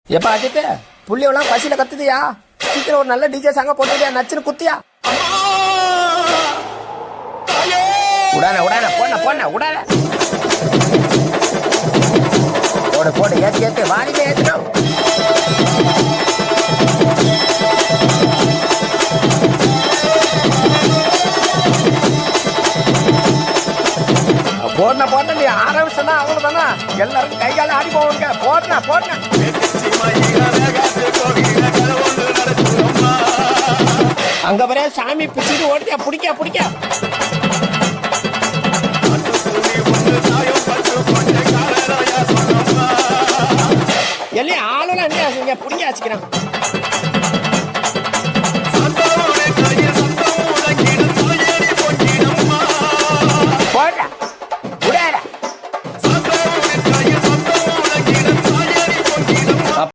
எப்பா அஜித் புள்ளியெல்லாம் பசியில கத்துதியா? சீக்கிரம் ஒரு நல்ல டிஜே சாங்க போட்டுதியா, நச்சுன்னு குத்தியா? உடான உடான போன போன உடான போடு போடு ஏத்து ஏத்து வாரிலே ஏத்துடும். போடன போட்ட நீ ஆரம்பிச்சா அவ்வளவுதானா, எல்லாரும் கைகால ஆடி போவாங்க. போடனா போடனா அங்க வர சாமி பிடிச்சிட்டு ஓடியா, பிடிக்க பிடிக்க எல்லாம் ஆளுலாம் என்ன பிடிக்க வச்சுக்கிறான்.